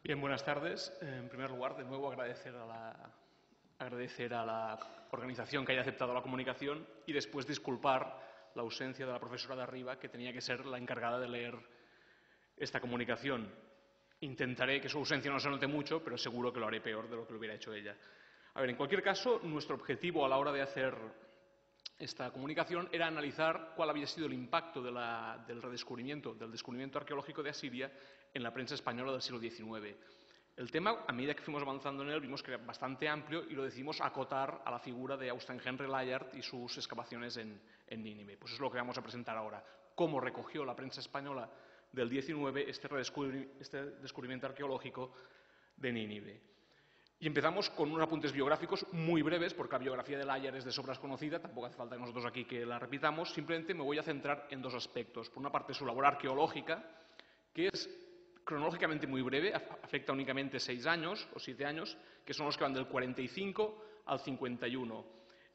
Bien, buenas tardes. En primer lugar, de nuevo agradecer a la organización que haya aceptado la comunicación y después disculpar la ausencia de la profesora de arriba, que tenía que ser la encargada de leer esta comunicación. Intentaré que su ausencia no se note mucho, pero seguro que lo haré peor de lo que lo hubiera hecho ella. A ver, en cualquier caso, nuestro objetivo a la hora de hacer esta comunicación era analizar cuál había sido el impacto del descubrimiento arqueológico de Asiria en la prensa española del siglo XIX. El tema, a medida que fuimos avanzando en él, vimos que era bastante amplio y lo decidimos acotar a la figura de Austen Henry Layard y sus excavaciones en Nínive. Pues es lo que vamos a presentar ahora, cómo recogió la prensa española del XIX este descubrimiento arqueológico de Nínive. Y empezamos con unos apuntes biográficos muy breves, porque la biografía de Layard es de sobras conocida, tampoco hace falta nosotros aquí que la repitamos, simplemente me voy a centrar en dos aspectos. Por una parte, su labor arqueológica, que es cronológicamente muy breve, afecta únicamente 6 años o 7 años, que son los que van del 45 al 51.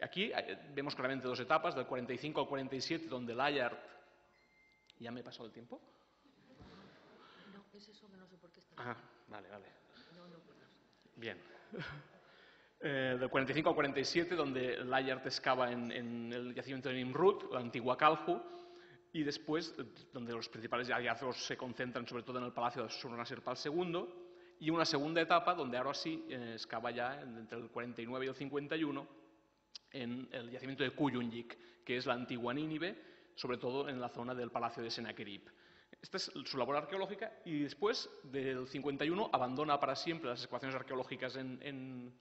Aquí vemos claramente dos etapas, del 45 al 47, donde Layard... ¿Ya me he pasado el tiempo? No, es eso que no sé por qué está. Ah, vale. No. Bien. Del 45 al 47, donde Layard excava en el yacimiento de Nimrud, la antigua Calhu, y después, donde los principales hallazgos se concentran sobre todo en el palacio de Surnasirpal II, y una segunda etapa, donde ahora sí excava ya entre el 49 y el 51, en el yacimiento de Kuyunjik, que es la antigua Nínive, sobre todo en la zona del palacio de Sennacherib. Esta es su labor arqueológica y después del 51 abandona para siempre las excavaciones arqueológicas en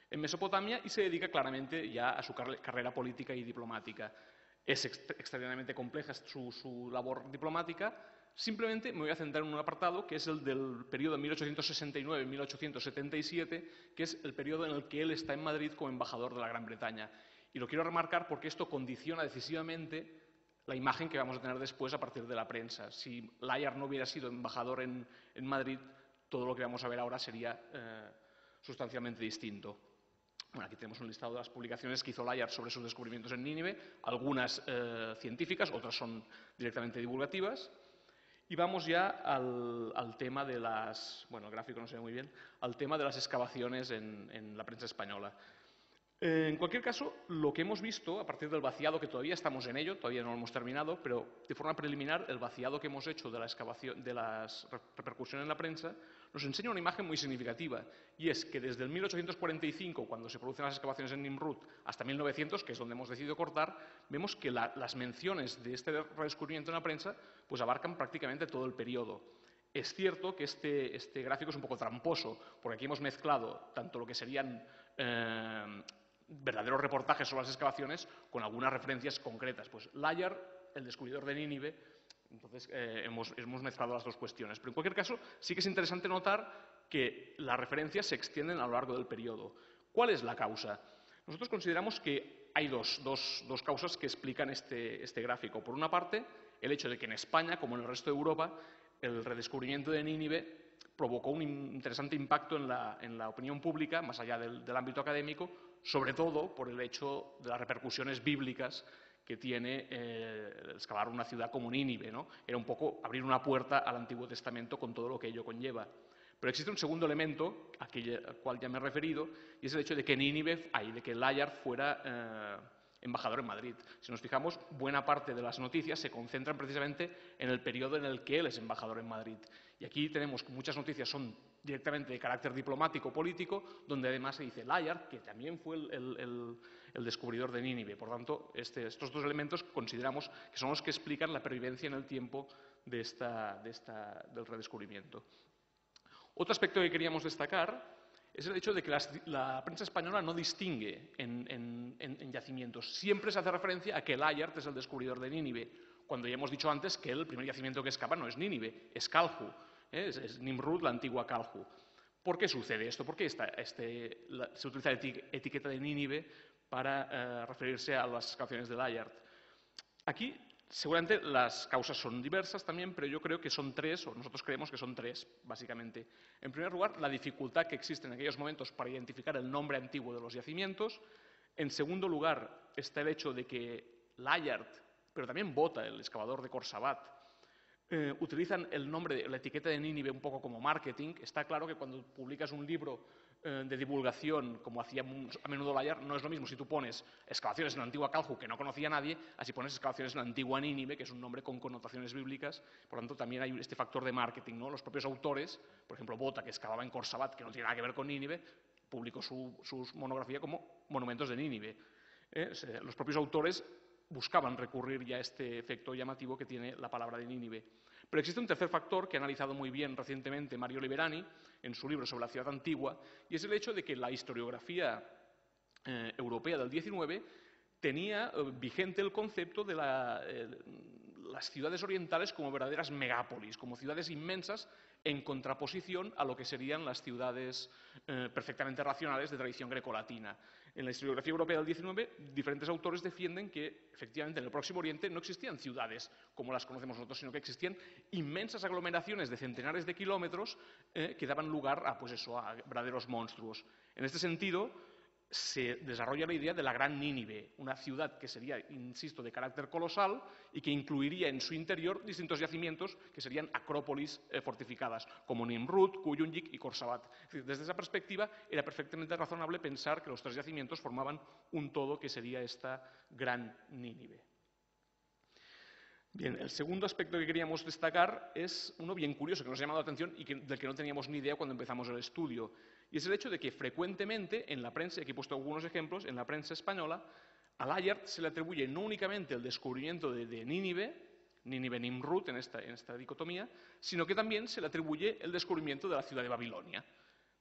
Mesopotamia y se dedica claramente ya a su carrera política y diplomática. Es extraordinariamente compleja su labor diplomática. Simplemente me voy a centrar en un apartado que es el del periodo 1869-1877, que es el periodo en el que él está en Madrid como embajador de la Gran Bretaña. Y lo quiero remarcar porque esto condiciona decisivamente la imagen que vamos a tener después a partir de la prensa. Si Layard no hubiera sido embajador en Madrid, todo lo que vamos a ver ahora sería sustancialmente distinto. Bueno, aquí tenemos un listado de las publicaciones que hizo Layard sobre sus descubrimientos en Nínive, algunas científicas, otras son directamente divulgativas. Y vamos ya al tema de las... Bueno, el gráfico no se ve muy bien. Al tema de las excavaciones en la prensa española. En cualquier caso, lo que hemos visto, a partir del vaciado, que todavía estamos en ello, todavía no lo hemos terminado, pero de forma preliminar, el vaciado que hemos hecho de la excavación, de las repercusiones en la prensa, nos enseña una imagen muy significativa, y es que desde el 1845, cuando se producen las excavaciones en Nimrud, hasta 1900, que es donde hemos decidido cortar, vemos que las menciones de este redescubrimiento en la prensa pues abarcan prácticamente todo el periodo. Es cierto que este gráfico es un poco tramposo, porque aquí hemos mezclado tanto lo que serían verdaderos reportajes sobre las excavaciones con algunas referencias concretas. Pues Layard, el descubridor de Nínive, entonces hemos mezclado las dos cuestiones. Pero en cualquier caso, sí que es interesante notar que las referencias se extienden a lo largo del periodo. ¿Cuál es la causa? Nosotros consideramos que hay dos causas que explican este gráfico. Por una parte, el hecho de que en España, como en el resto de Europa, el redescubrimiento de Nínive provocó un interesante impacto en la opinión pública, más allá del ámbito académico, sobre todo por el hecho de las repercusiones bíblicas que tiene excavar una ciudad como Nínive, ¿no? Era un poco abrir una puerta al Antiguo Testamento con todo lo que ello conlleva. Pero existe un segundo elemento, al cual ya me he referido, y es el hecho de que de que Layard fuera embajador en Madrid. Si nos fijamos, buena parte de las noticias se concentran precisamente en el periodo en el que él es embajador en Madrid. Y aquí tenemos que muchas noticias son directamente de carácter diplomático, político, donde además se dice Layard, que también fue el descubridor de Nínive. Por tanto, estos dos elementos consideramos que son los que explican la pervivencia en el tiempo del redescubrimiento. Otro aspecto que queríamos destacar es el hecho de que la prensa española no distingue en yacimientos. Siempre se hace referencia a que Layard es el descubridor de Nínive, cuando ya hemos dicho antes que el primer yacimiento que excava no es Nínive, es Calhu, es Nimrud, la antigua Calhu. ¿Por qué sucede esto? ¿Por qué se utiliza la etiqueta de Nínive para referirse a las excavaciones de Layard? Aquí seguramente las causas son diversas también, pero yo creo que son tres, o nosotros creemos que son tres, básicamente. En primer lugar, la dificultad que existe en aquellos momentos para identificar el nombre antiguo de los yacimientos. En segundo lugar, está el hecho de que Layard, pero también Bota, el excavador de Corsabat, utilizan el nombre, la etiqueta de Nínive un poco como marketing. Está claro que cuando publicas un libro de divulgación, como hacía a menudo Layard, no es lo mismo si tú pones excavaciones en la antigua Calhu, que no conocía nadie, así pones excavaciones en la antigua Nínive, que es un nombre con connotaciones bíblicas. Por lo tanto, también hay este factor de marketing, ¿no? Los propios autores, por ejemplo, Bota, que excavaba en Corsabat, que no tiene nada que ver con Nínive, publicó su monografía como Monumentos de Nínive. Los propios autores buscaban recurrir ya a este efecto llamativo que tiene la palabra de Nínive. Pero existe un tercer factor que ha analizado muy bien recientemente Mario Liberani en su libro sobre la ciudad antigua, y es el hecho de que la historiografía europea del XIX tenía vigente el concepto de las ciudades orientales como verdaderas megápolis, como ciudades inmensas en contraposición a lo que serían las ciudades perfectamente racionales de tradición grecolatina. En la historiografía europea del XIX, diferentes autores defienden que, efectivamente, en el Próximo Oriente no existían ciudades como las conocemos nosotros, sino que existían inmensas aglomeraciones de centenares de kilómetros que daban lugar a, pues eso, a verdaderos monstruos. En este sentido, se desarrolla la idea de la Gran Nínive, una ciudad que sería, insisto, de carácter colosal y que incluiría en su interior distintos yacimientos que serían acrópolis fortificadas, como Nimrud, Kuyunjik y Korsabat. Es decir, desde esa perspectiva era perfectamente razonable pensar que los tres yacimientos formaban un todo que sería esta Gran Nínive. Bien, el segundo aspecto que queríamos destacar es uno bien curioso, que nos ha llamado la atención y del que no teníamos ni idea cuando empezamos el estudio. Y es el hecho de que frecuentemente en la prensa, aquí he puesto algunos ejemplos, en la prensa española, a Layard se le atribuye no únicamente el descubrimiento de Nínive, Nínive-Nimrud en esta dicotomía, sino que también se le atribuye el descubrimiento de la ciudad de Babilonia.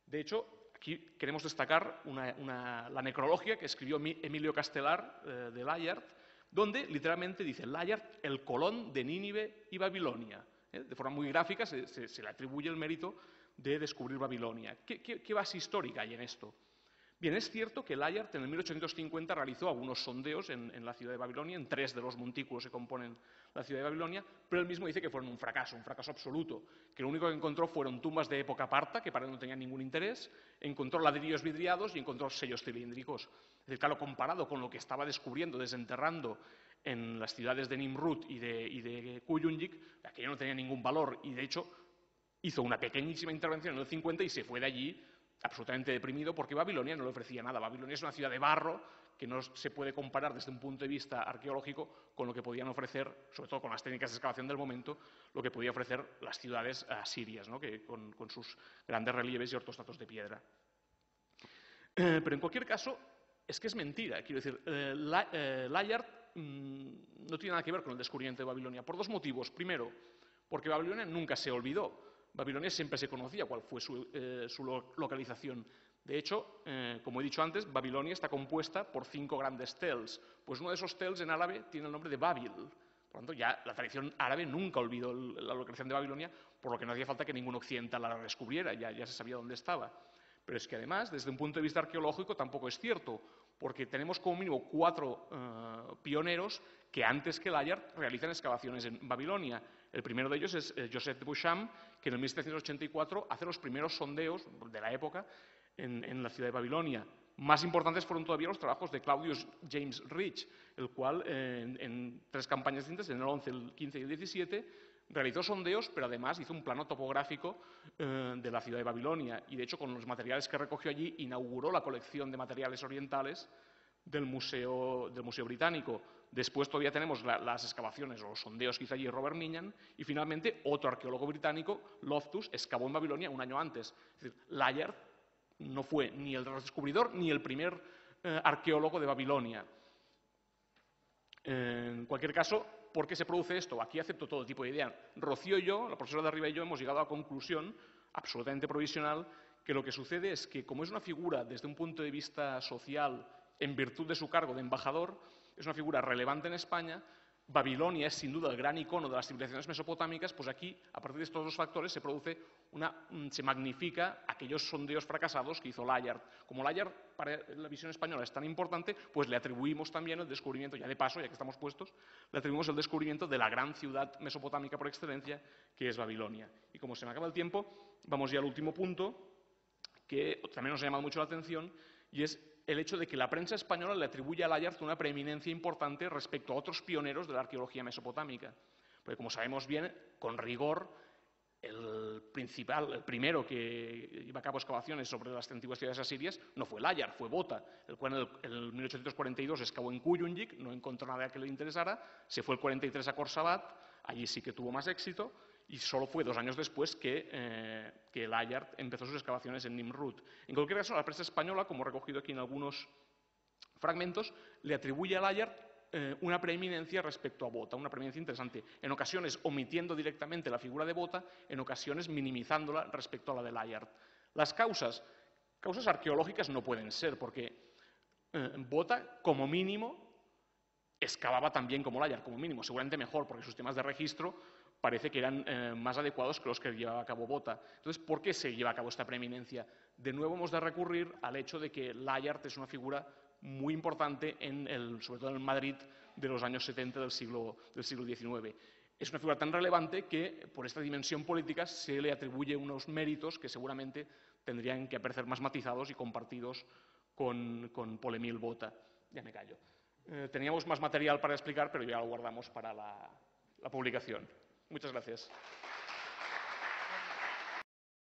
De hecho, aquí queremos destacar la necrología que escribió Emilio Castelar de Layard, donde literalmente dice Layard, el Colón de Nínive y Babilonia. De forma muy gráfica se le atribuye el mérito de descubrir Babilonia. ¿Qué base histórica hay en esto? Bien, es cierto que Layard en el 1850 realizó algunos sondeos en la ciudad de Babilonia, en 3 de los montículos que componen la ciudad de Babilonia, pero él mismo dice que fueron un fracaso absoluto, que lo único que encontró fueron tumbas de época parta, que para él no tenían ningún interés, encontró ladrillos vidriados y encontró sellos cilíndricos. Es decir, claro, comparado con lo que estaba descubriendo, desenterrando en las ciudades de Nimrud y de Kuyunjik, aquello no tenía ningún valor y, de hecho, hizo una pequeñísima intervención en el 50 y se fue de allí absolutamente deprimido porque Babilonia no le ofrecía nada. Babilonia es una ciudad de barro que no se puede comparar desde un punto de vista arqueológico con lo que podían ofrecer, sobre todo con las técnicas de excavación del momento, lo que podían ofrecer las ciudades asirias, ¿no? Que con sus grandes relieves y ortostatos de piedra. Pero en cualquier caso, es que es mentira. Quiero decir, Layard no tiene nada que ver con el descubrimiento de Babilonia por 2 motivos. Primero, porque Babilonia nunca se olvidó. Babilonia siempre se conocía cuál fue su localización. De hecho, como he dicho antes, Babilonia está compuesta por 5 grandes tels. Pues uno de esos tels en árabe tiene el nombre de Babil. Por lo tanto, ya la tradición árabe nunca olvidó la localización de Babilonia, por lo que no hacía falta que ningún occidental la descubriera, ya se sabía dónde estaba. Pero es que además, desde un punto de vista arqueológico, tampoco es cierto, porque tenemos como mínimo 4 pioneros que antes que Layard realizan excavaciones en Babilonia. El primero de ellos es Joseph de Beauchamp, que en el 1784 hace los primeros sondeos de la época en la ciudad de Babilonia. Más importantes fueron todavía los trabajos de Claudius James Rich, el cual en 3 campañas distintas, en el 11, el 15 y el 17, realizó sondeos, pero además hizo un plano topográfico de la ciudad de Babilonia y, de hecho, con los materiales que recogió allí, inauguró la colección de materiales orientales del Museo Británico. Después todavía tenemos las excavaciones o los sondeos que hizo allí Robert Minnan y, finalmente, otro arqueólogo británico, Loftus, excavó en Babilonia un año antes. Es decir, Layard no fue ni el descubridor ni el primer arqueólogo de Babilonia. En cualquier caso, ¿por qué se produce esto? Aquí acepto todo tipo de idea. Rocío y yo, la profesora de arriba y yo, hemos llegado a la conclusión, absolutamente provisional, que lo que sucede es que, como es una figura desde un punto de vista social, en virtud de su cargo de embajador, es una figura relevante en España. Babilonia es sin duda el gran icono de las civilizaciones mesopotámicas, pues aquí, a partir de estos 2 factores, se magnifica aquellos sondeos fracasados que hizo Layard. Como Layard para la visión española es tan importante, pues le atribuimos también el descubrimiento, ya de paso, ya que estamos puestos, le atribuimos el descubrimiento de la gran ciudad mesopotámica por excelencia, que es Babilonia. Y como se me acaba el tiempo, vamos ya al último punto, que también nos ha llamado mucho la atención, y es el hecho de que la prensa española le atribuye a Layard una preeminencia importante respecto a otros pioneros de la arqueología mesopotámica. Porque, como sabemos bien, con rigor, el primero que lleva a cabo excavaciones sobre las antiguas ciudades asirias no fue Layard, fue Bota, el cual en 1842 excavó en Kuyunjik, no encontró nada que le interesara, se fue el 43 a Khorsabad, allí sí que tuvo más éxito, y solo fue 2 años después que Layard empezó sus excavaciones en Nimrud. En cualquier caso, la prensa española, como he recogido aquí en algunos fragmentos, le atribuye a Layard una preeminencia respecto a Bota, una preeminencia interesante, en ocasiones omitiendo directamente la figura de Bota, en ocasiones minimizándola respecto a la de Layard. Las causas arqueológicas no pueden ser, porque Bota, como mínimo, excavaba tan bien como Layard, como mínimo, seguramente mejor, porque sus temas de registro parece que eran más adecuados que los que llevaba a cabo Bota. Entonces, ¿por qué se lleva a cabo esta preeminencia? De nuevo hemos de recurrir al hecho de que Layard es una figura muy importante, sobre todo en el Madrid de los años 70 del siglo XIX. Es una figura tan relevante que, por esta dimensión política, se le atribuye unos méritos que seguramente tendrían que aparecer más matizados y compartidos con Polemil Bota. Ya me callo. Teníamos más material para explicar, pero ya lo guardamos para la publicación. Muchas gracias.